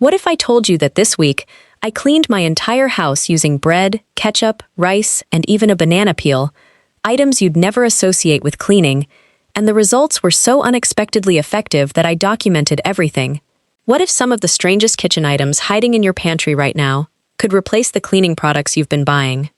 What if I told you that this week, I cleaned my entire house using bread, ketchup, rice, and even a banana peel, items you'd never associate with cleaning, and the results were so unexpectedly effective that I documented everything. What if some of the strangest kitchen items hiding in your pantry right now could replace the cleaning products you've been buying?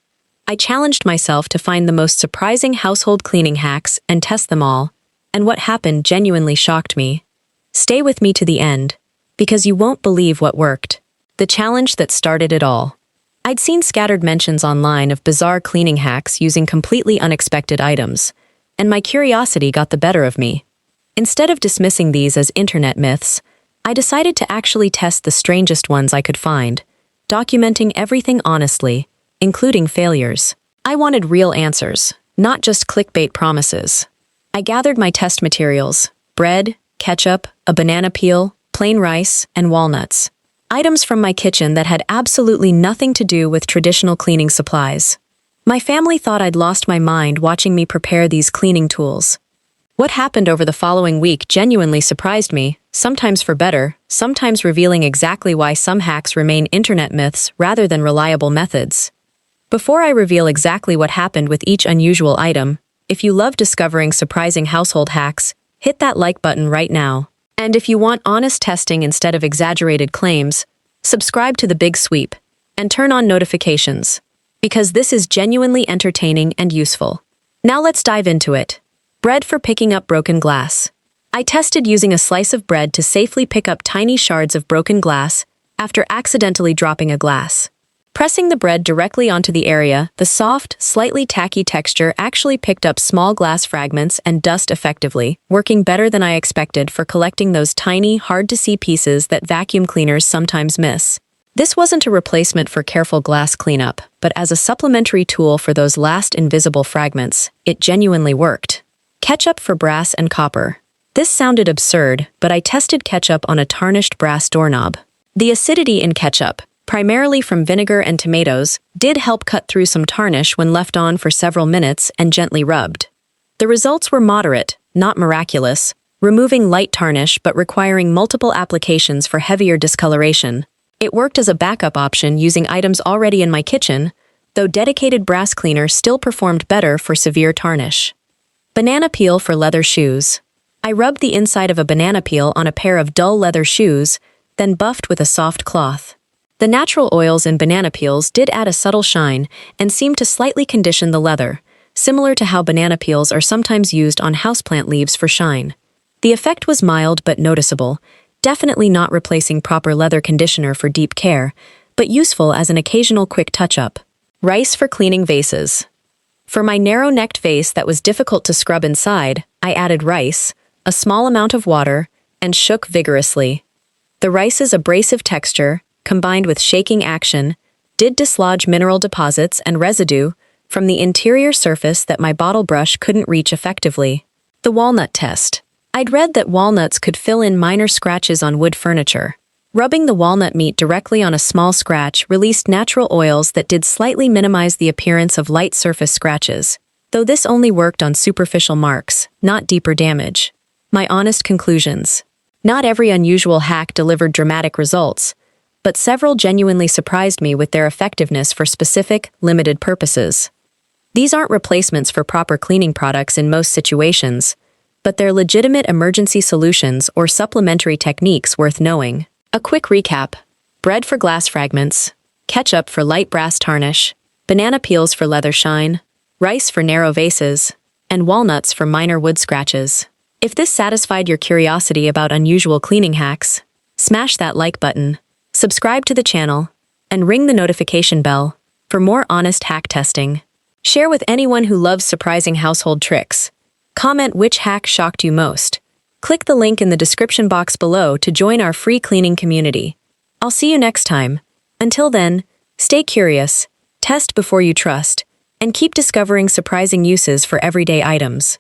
I challenged myself to find the most surprising household cleaning hacks and test them all, and what happened genuinely shocked me. Stay with me to the end, because you won't believe what worked. The challenge that started it all. I'd seen scattered mentions online of bizarre cleaning hacks using completely unexpected items, and my curiosity got the better of me. Instead of dismissing these as internet myths, I decided to actually test the strangest ones I could find, documenting everything honestly, including failures. I wanted real answers, not just clickbait promises. I gathered my test materials: bread, ketchup, a banana peel, plain rice, and walnuts. Items from my kitchen that had absolutely nothing to do with traditional cleaning supplies. My family thought I'd lost my mind watching me prepare these cleaning tools. What happened over the following week genuinely surprised me, sometimes for better, sometimes revealing exactly why some hacks remain internet myths rather than reliable methods. Before I reveal exactly what happened with each unusual item, if you love discovering surprising household hacks, hit that like button right now. And if you want honest testing instead of exaggerated claims, subscribe to The Big Sweep and turn on notifications, because this is genuinely entertaining and useful. Now let's dive into it. Bread for picking up broken glass. I tested using a slice of bread to safely pick up tiny shards of broken glass after accidentally dropping a glass. Pressing the bread directly onto the area, the soft, slightly tacky texture actually picked up small glass fragments and dust effectively, working better than I expected for collecting those tiny, hard-to-see pieces that vacuum cleaners sometimes miss. This wasn't a replacement for careful glass cleanup, but as a supplementary tool for those last invisible fragments, it genuinely worked. Ketchup for brass and copper. This sounded absurd, but I tested ketchup on a tarnished brass doorknob. The acidity in ketchup, primarily from vinegar and tomatoes, did help cut through some tarnish when left on for several minutes and gently rubbed. The results were moderate, not miraculous, removing light tarnish but requiring multiple applications for heavier discoloration. It worked as a backup option using items already in my kitchen, though dedicated brass cleaner still performed better for severe tarnish. Banana peel for leather shoes. I rubbed the inside of a banana peel on a pair of dull leather shoes, then buffed with a soft cloth. The natural oils in banana peels did add a subtle shine and seemed to slightly condition the leather, similar to how banana peels are sometimes used on houseplant leaves for shine. The effect was mild but noticeable, definitely not replacing proper leather conditioner for deep care, but useful as an occasional quick touch-up. Rice for cleaning vases. For my narrow-necked vase that was difficult to scrub inside, I added rice, a small amount of water, and shook vigorously. The rice's abrasive texture, combined with shaking action, did dislodge mineral deposits and residue from the interior surface that my bottle brush couldn't reach effectively. The walnut test. I'd read that walnuts could fill in minor scratches on wood furniture. Rubbing the walnut meat directly on a small scratch released natural oils that did slightly minimize the appearance of light surface scratches, though this only worked on superficial marks, not deeper damage. My honest conclusions. Not every unusual hack delivered dramatic results, but several genuinely surprised me with their effectiveness for specific, limited purposes. These aren't replacements for proper cleaning products in most situations, but they're legitimate emergency solutions or supplementary techniques worth knowing. A quick recap: bread for glass fragments, ketchup for light brass tarnish, banana peels for leather shine, rice for narrow vases, and walnuts for minor wood scratches. If this satisfied your curiosity about unusual cleaning hacks, smash that like button, subscribe to the channel, and ring the notification bell for more honest hack testing. Share with anyone who loves surprising household tricks. Comment which hack shocked you most. Click the link in the description box below to join our free cleaning community. I'll see you next time. Until then, stay curious, test before you trust, and keep discovering surprising uses for everyday items.